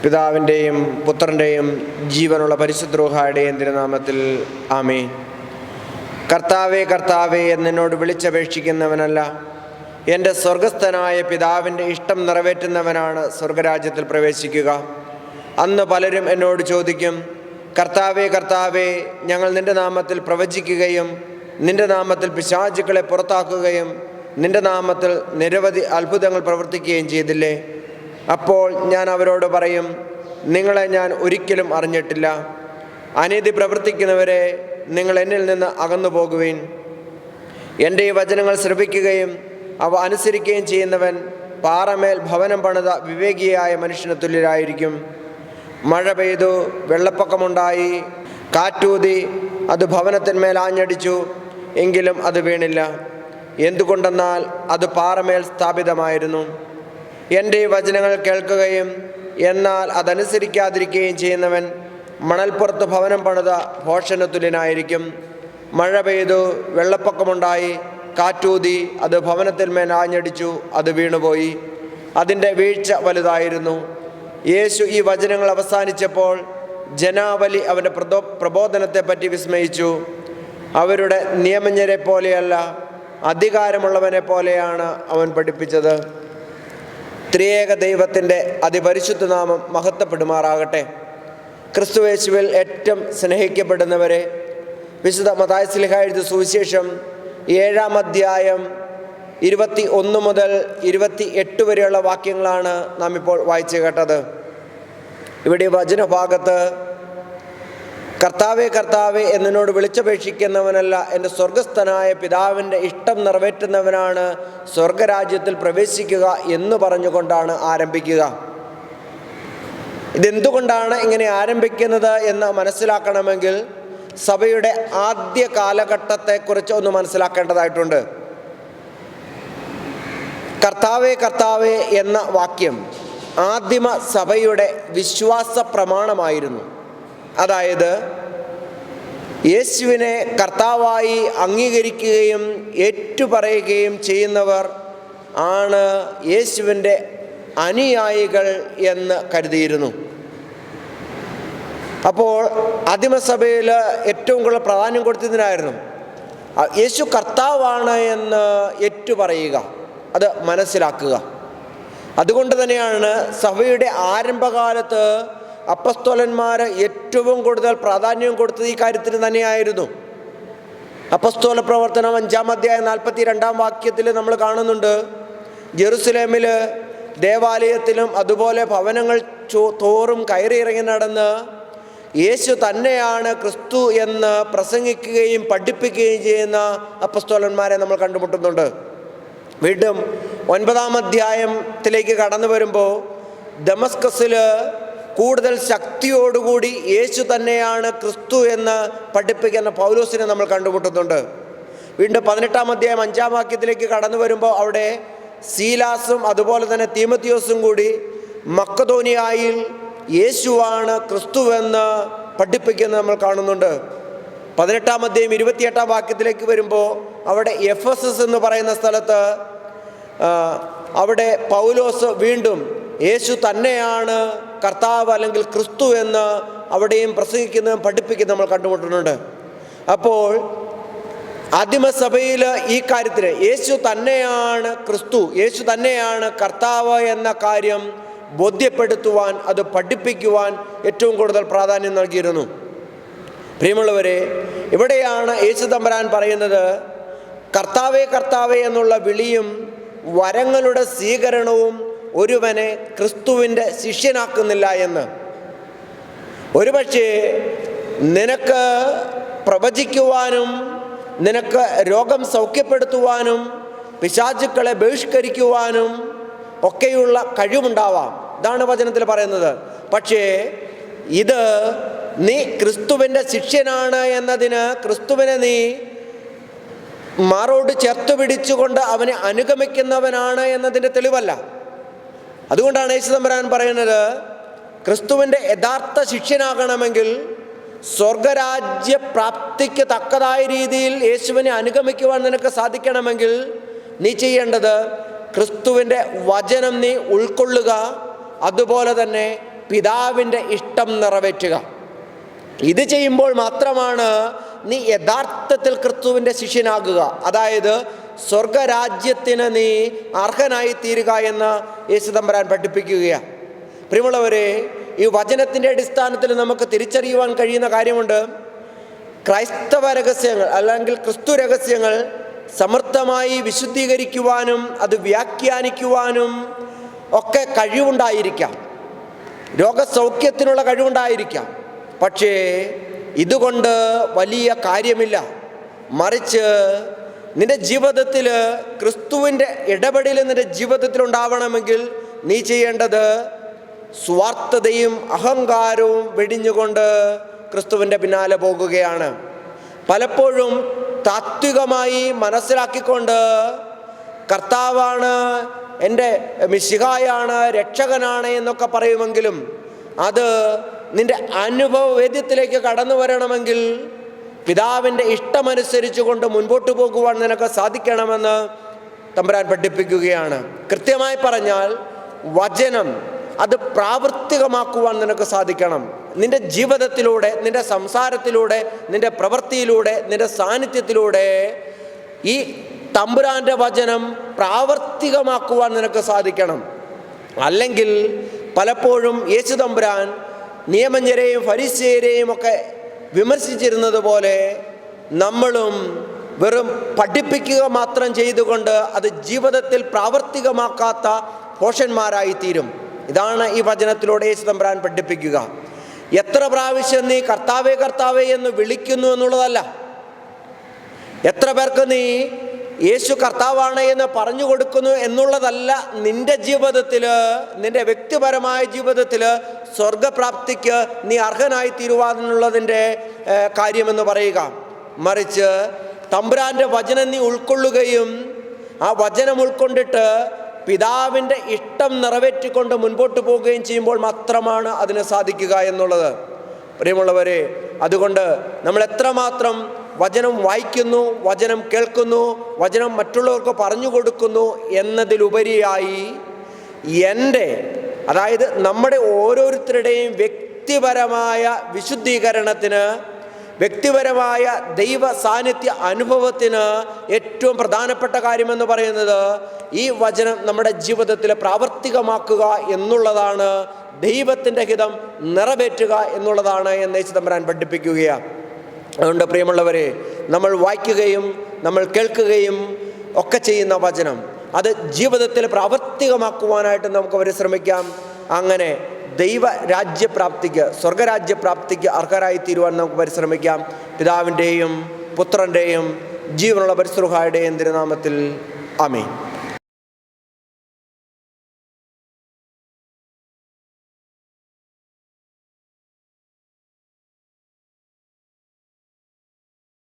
പിതാവിൻ്റെയും പുത്രൻ്റെയും ജീവനുള്ള പരിശുദ്ധ റൂഹായുടെയും തിരുനാമത്തിൽ ആമേൻ. കർത്താവേ കർത്താവേ എന്നോട് വിളിച്ചപേക്ഷിക്കുന്നവനല്ല, എൻ്റെ സ്വർഗസ്ഥനായ പിതാവിൻ്റെ ഇഷ്ടം നിറവേറ്റുന്നവനാണ് സ്വർഗരാജ്യത്തിൽ പ്രവേശിക്കുക. അന്ന് പലരും എന്നോട് ചോദിക്കും, കർത്താവേ കർത്താവേ, ഞങ്ങൾ നിൻ്റെ നാമത്തിൽ പ്രവചിക്കുകയും നിൻ്റെ നാമത്തിൽ പിശാചുക്കളെ പുറത്താക്കുകയും നിൻ്റെ നാമത്തിൽ നിരവധി അത്ഭുതങ്ങൾ പ്രവർത്തിക്കുകയും ചെയ്തില്ലേ? അപ്പോൾ ഞാൻ അവരോട് പറയും, നിങ്ങളെ ഞാൻ ഒരിക്കലും അറിഞ്ഞിട്ടില്ല. അനീതി പ്രവർത്തിക്കുന്നവരെ, നിങ്ങൾ എന്നിൽ നിന്ന് അകന്നു പോകുവിൻ. എൻ്റെ ഈ വചനങ്ങൾ ശ്രവിക്കുകയും അവ അനുസരിക്കുകയും ചെയ്യുന്നവൻ പാറമേൽ ഭവനം പണിത വിവേകിയായ മനുഷ്യന് തുല്യരായിരിക്കും. മഴ പെയ്തു, വെള്ളപ്പൊക്കമുണ്ടായി, കാറ്റൂതി, അത് ഭവനത്തിന്മേൽ ആഞ്ഞടിച്ചു, എങ്കിലും അത് വീണില്ല. എന്തുകൊണ്ടെന്നാൽ അത് പാറമേൽ സ്ഥാപിതമായിരുന്നു. എൻ്റെ ഈ വചനങ്ങൾ കേൾക്കുകയും എന്നാൽ അതനുസരിക്കാതിരിക്കുകയും ചെയ്യുന്നവൻ മണൽപ്പുറത്ത് ഭവനം പണിത ഭോഷന് തുല്യനായിരിക്കും. മഴ പെയ്തു, വെള്ളപ്പൊക്കമുണ്ടായി, കാറ്റൂതി, അത് ഭവനത്തിന്മേൽ ആഞ്ഞടിച്ചു, അത് വീണുപോയി. അതിൻ്റെ വീഴ്ച വലുതായിരുന്നു. യേശു ഈ വചനങ്ങൾ അവസാനിച്ചപ്പോൾ ജനാവലി അവൻ്റെ പ്രബോധനത്തെപ്പറ്റി വിസ്മയിച്ചു. അവരുടെ നിയമജ്ഞരെ പോലെയല്ല, അധികാരമുള്ളവനെ പോലെയാണ് അവൻ പഠിപ്പിച്ചത്. ത്രിയേക ദൈവത്തിൻ്റെ അതിപരിശുദ്ധ നാമം മഹത്വപ്പെടുമാറാകട്ടെ. ക്രിസ്തുയേശുവിൽ ഏറ്റവും സ്നേഹിക്കപ്പെടുന്നവരെ, വിശുദ്ധ മത്തായി ശ്ലീഹ എഴുതിയ സുവിശേഷം 7-ാം അധ്യായം 21 മുതൽ 28 വരെയുള്ള വാക്യങ്ങളാണ് നാം ഇപ്പോൾ വായിച്ചു കേട്ടത്. ഇവിടെ വചനഭാഗത്ത് കർത്താവേ കർത്താവേ എന്നോട് വിളിച്ചപേക്ഷിക്കുന്നവനല്ല, എൻ്റെ സ്വർഗസ്ഥനായ പിതാവിൻ്റെ ഇഷ്ടം നിറവേറ്റുന്നവനാണ് സ്വർഗരാജ്യത്തിൽ പ്രവേശിക്കുക എന്ന് പറഞ്ഞുകൊണ്ടാണ് ആരംഭിക്കുക. ഇതെന്തുകൊണ്ടാണ് ഇങ്ങനെ ആരംഭിക്കുന്നത് എന്ന് മനസ്സിലാക്കണമെങ്കിൽ സഭയുടെ ആദ്യ കാലഘട്ടത്തെക്കുറിച്ച് ഒന്ന് മനസ്സിലാക്കേണ്ടതായിട്ടുണ്ട്. കർത്താവേ കർത്താവേ എന്ന വാക്യം ആദിമ സഭയുടെ വിശ്വാസ പ്രമാണമായിരുന്നു. അതായത് യേശുവിനെ കർത്താവായി അംഗീകരിക്കുകയും ഏറ്റുപറയുകയും ചെയ്യുന്നവർ ആണ് യേശുവിൻ്റെ അനുയായികൾ എന്ന് കരുതിയിരുന്നു. അപ്പോൾ ആദിമസഭയിൽ ഏറ്റവും കൂടുതൽ പ്രാധാന്യം കൊടുത്തതിനായിരുന്നു യേശു കർത്താവാണ് എന്ന് ഏറ്റുപറയുക, അത് മനസ്സിലാക്കുക. അതുകൊണ്ട് തന്നെയാണ് സഭയുടെ ആരംഭകാലത്ത് അപ്പസ്തോലന്മാർ ഏറ്റവും കൂടുതൽ പ്രാധാന്യം കൊടുത്തത് ഈ കാര്യത്തിന് തന്നെയായിരുന്നു. അപ്പസ്തോല പ്രവർത്തനം 5-ാം അധ്യായം 42-ാം വാക്യത്തിൽ നമ്മൾ കാണുന്നുണ്ട്, ജെറുസലേമിൽ ദേവാലയത്തിലും അതുപോലെ ഭവനങ്ങൾ തോറും കയറിയിറങ്ങി നടന്ന് യേശു തന്നെയാണ് ക്രിസ്തു എന്ന് പ്രസംഗിക്കുകയും പഠിപ്പിക്കുകയും ചെയ്യുന്ന അപ്പസ്തോലന്മാരെ നമ്മൾ കണ്ടുമുട്ടുന്നുണ്ട്. വീണ്ടും 9-ാം അധ്യായത്തിലേക്ക് കടന്നു വരുമ്പോൾ ദമസ്കസിൽ കൂടുതൽ ശക്തിയോടുകൂടി യേശു തന്നെയാണ് ക്രിസ്തു എന്ന് പഠിപ്പിക്കുന്ന പൗലോസിനെ നമ്മൾ കണ്ടുമുട്ടുന്നുണ്ട്. വീണ്ടും 18-ാം അധ്യായം 5-ാം വാക്യത്തിലേക്ക് കടന്നു വരുമ്പോൾ അവിടെ സീലാസും അതുപോലെ തന്നെ തീമത്തിയോസും കൂടി മക്കദോനിയായിൽ യേശുവാണ് ക്രിസ്തുവെന്ന് പഠിപ്പിക്കുന്നത് നമ്മൾ കാണുന്നുണ്ട്. 18-ാം അധ്യായം 28-ാം വാക്യത്തിലേക്ക് വരുമ്പോൾ അവിടെ എഫെസസ് എന്ന് പറയുന്ന സ്ഥലത്ത് അവിടെ പൗലോസ് വീണ്ടും യേശു തന്നെയാണ് കർത്താവ് അല്ലെങ്കിൽ ക്രിസ്തു എന്ന് അവിടെയും പ്രസംഗിക്കുന്നതും പഠിപ്പിക്കുന്നതും നമ്മൾ കണ്ടുമുട്ടുന്നുണ്ട്. അപ്പോൾ ആദിമസഭയിൽ ഈ കാര്യത്തിന് യേശു തന്നെയാണ് ക്രിസ്തു, യേശു തന്നെയാണ് കർത്താവ് എന്ന കാര്യം ബോധ്യപ്പെടുത്തുവാൻ, അത് പഠിപ്പിക്കുവാൻ ഏറ്റവും കൂടുതൽ പ്രാധാന്യം നൽകിയിരുന്നു. പ്രിയമുള്ളവരെ, ഇവിടെയാണ് യേശു തമ്പുരാൻ പറയുന്നത്, കർത്താവേ കർത്താവേ എന്നുള്ള വിളിയും വരങ്ങളുടെ സ്വീകരണവും ഒരുവനെ ക്രിസ്തുവിൻ്റെ ശിഷ്യനാക്കുന്നില്ല എന്ന്. ഒരുപക്ഷെ നിനക്ക് പ്രവചിക്കുവാനും നിനക്ക് രോഗം സൗഖ്യപ്പെടുത്തുവാനും പിശാചുക്കളെ ബഹിഷ്കരിക്കുവാനും ഒക്കെയുള്ള കഴിവുണ്ടാവാം, ഇതാണ് വചനത്തിൽ പറയുന്നത്. പക്ഷേ ഇത് നീ ക്രിസ്തുവിൻ്റെ ശിഷ്യനാണ് എന്നതിന്, ക്രിസ്തുവിനെ നീ മാറോട് ചേർത്ത് പിടിച്ചുകൊണ്ട് അവനെ അനുഗമിക്കുന്നവനാണ് എന്നതിൻ്റെ തെളിവല്ല. അതുകൊണ്ടാണ് യേശു തമ്പുരാൻ പറയുന്നത്, ക്രിസ്തുവിൻ്റെ യഥാർത്ഥ ശിഷ്യനാകണമെങ്കിൽ, സ്വർഗരാജ്യ പ്രാപ്തിക്ക് തക്കതായ രീതിയിൽ യേശുവിനെ അനുഗമിക്കുവാൻ നിനക്ക് സാധിക്കണമെങ്കിൽ നീ ചെയ്യേണ്ടത് ക്രിസ്തുവിൻ്റെ വചനം നീ ഉൾക്കൊള്ളുക, അതുപോലെ തന്നെ പിതാവിൻ്റെ ഇഷ്ടം നിറവേറ്റുക. ഇത് ചെയ്യുമ്പോൾ മാത്രമാണ് നീ യഥാർത്ഥത്തിൽ ക്രിസ്തുവിൻ്റെ ശിഷ്യനാകുക. അതായത് സ്വർഗരാജ്യത്തിന് നീ അർഹനായി തീരുക എന്ന് യേശു തമ്പുരാൻ പഠിപ്പിക്കുകയാണ്. പ്രിയമുള്ളവരെ, ഈ വചനത്തിൻ്റെ അടിസ്ഥാനത്തിൽ നമുക്ക് തിരിച്ചറിയുവാൻ കഴിയുന്ന കാര്യമുണ്ട്. ക്രൈസ്തവ രഹസ്യങ്ങൾ അല്ലെങ്കിൽ ക്രിസ്തു രഹസ്യങ്ങൾ സമർത്ഥമായി വിശുദ്ധീകരിക്കുവാനും അത് വ്യാഖ്യാനിക്കുവാനും ഒക്കെ കഴിവുണ്ടായിരിക്കാം, രോഗസൗഖ്യത്തിനുള്ള കഴിവുണ്ടായിരിക്കാം. പക്ഷേ ഇതുകൊണ്ട് വലിയ കാര്യമില്ല. മറിച്ച് നിന്റെ ജീവിതത്തിൽ ക്രിസ്തുവിൻ്റെ ഇടപെടൽ നിന്റെ ജീവിതത്തിൽ ഉണ്ടാവണമെങ്കിൽ നീ ചെയ്യേണ്ടത് സ്വാർത്ഥതയും അഹങ്കാരവും വെടിഞ്ഞുകൊണ്ട് ക്രിസ്തുവിൻ്റെ പിന്നാലെ പോകുകയാണ്. പലപ്പോഴും താത്വികമായി മനസ്സിലാക്കിക്കൊണ്ട് കർത്താവാണ്, എൻ്റെ മിശിഹായാണ്, രക്ഷകനാണ് എന്നൊക്കെ പറയുമെങ്കിലും അത് നിന്റെ അനുഭവവേദ്യത്തിലേക്ക് കടന്നു വരണമെങ്കിൽ പിതാവിൻ്റെ ഇഷ്ടമനുസരിച്ച് കൊണ്ട് മുൻപോട്ട് പോകുവാൻ നിനക്ക് സാധിക്കണമെന്ന് തമ്പുരാൻ പഠിപ്പിക്കുകയാണ്. കൃത്യമായി പറഞ്ഞാൽ വചനം അത് പ്രാവർത്തികമാക്കുവാൻ നിനക്ക് സാധിക്കണം. നിന്റെ ജീവിതത്തിലൂടെ, നിന്റെ സംസാരത്തിലൂടെ, നിന്റെ പ്രവൃത്തിയിലൂടെ, നിന്റെ സാന്നിധ്യത്തിലൂടെ ഈ തമ്പുരാൻ്റെ വചനം പ്രാവർത്തികമാക്കുവാൻ നിനക്ക് സാധിക്കണം. അല്ലെങ്കിൽ പലപ്പോഴും യേശു തമ്പുരാൻ നിയമജ്ഞരെയും ഫരിസേയരെയും ഒക്കെ വിമർശിച്ചിരുന്നത് പോലെ നമ്മളും വെറും പഠിപ്പിക്കുക മാത്രം ചെയ്തുകൊണ്ട് അത് ജീവിതത്തിൽ പ്രാവർത്തികമാക്കാത്ത പോഷന്മാരായിത്തീരും. ഇതാണ് ഈ വചനത്തിലൂടെ യേശു തമ്പുരാൻ പഠിപ്പിക്കുക. എത്ര പ്രാവശ്യം നീ കർത്താവേ കർത്താവേ എന്ന് വിളിക്കുന്നു എന്നുള്ളതല്ല, എത്ര പേർക്ക് നീ യേശു കർത്താവാണ് എന്ന് പറഞ്ഞു കൊടുക്കുന്നു എന്നുള്ളതല്ല നിന്റെ ജീവിതത്തിൽ, നിന്റെ വ്യക്തിപരമായ ജീവിതത്തിൽ സ്വർഗപ്രാപ്തിക്ക് നീ അർഹനായി തീരുവാനുള്ളതിൻ്റെ കാര്യമെന്ന് പറയുക. മറിച്ച് തമ്പുരാൻ്റെ വചനം നീ ഉൾക്കൊള്ളുകയും ആ വചനം ഉൾക്കൊണ്ടിട്ട് പിതാവിൻ്റെ ഇഷ്ടം നിറവേറ്റിക്കൊണ്ട് മുൻപോട്ട് പോവുകയും ചെയ്യുമ്പോൾ മാത്രമാണ് അതിന് സാധിക്കുക എന്നുള്ളത്. പ്രിയമുള്ളവരെ, അതുകൊണ്ട് നമ്മൾ എത്രമാത്രം വചനം വായിക്കുന്നു, വചനം കേൾക്കുന്നു, വചനം മറ്റുള്ളവർക്ക് പറഞ്ഞു കൊടുക്കുന്നു എന്നതിലുപരിയായി അതായത് നമ്മുടെ ഓരോരുത്തരുടെയും വ്യക്തിപരമായ വിശുദ്ധീകരണത്തിന്, വ്യക്തിപരമായ ദൈവ സാന്നിധ്യ അനുഭവത്തിന് ഏറ്റവും പ്രധാനപ്പെട്ട കാര്യമെന്ന് പറയുന്നത് ഈ വചനം നമ്മുടെ ജീവിതത്തിൽ പ്രാവർത്തികമാക്കുക എന്നുള്ളതാണ്. ദൈവത്തിൻ്റെ ഹിതം നിറവേറ്റുക എന്നുള്ളതാണ് എന്ന് യേശു തമ്പുരാൻ പഠിപ്പിക്കുകയാണ്. അതുകൊണ്ട് പ്രിയമുള്ളവരെ, നമ്മൾ വായിക്കുകയും നമ്മൾ കേൾക്കുകയും ഒക്കെ ചെയ്യുന്ന വചനം അത് ജീവിതത്തിൽ പ്രാവർത്തികമാക്കുവാനായിട്ട് നമുക്ക് പരിശ്രമിക്കാം. അങ്ങനെ ദൈവരാജ്യപ്രാപ്തിക്ക്, സ്വർഗരാജ്യപ്രാപ്തിക്ക് അർഹരായി തീരുവാൻ നമുക്ക് പരിശ്രമിക്കാം. പിതാവിൻ്റെയും പുത്രൻ്റെയും ജീവനുള്ള പരിശുദ്ധ റൂഹായുടെയും തിരുനാമത്തിൽ ആമേൻ.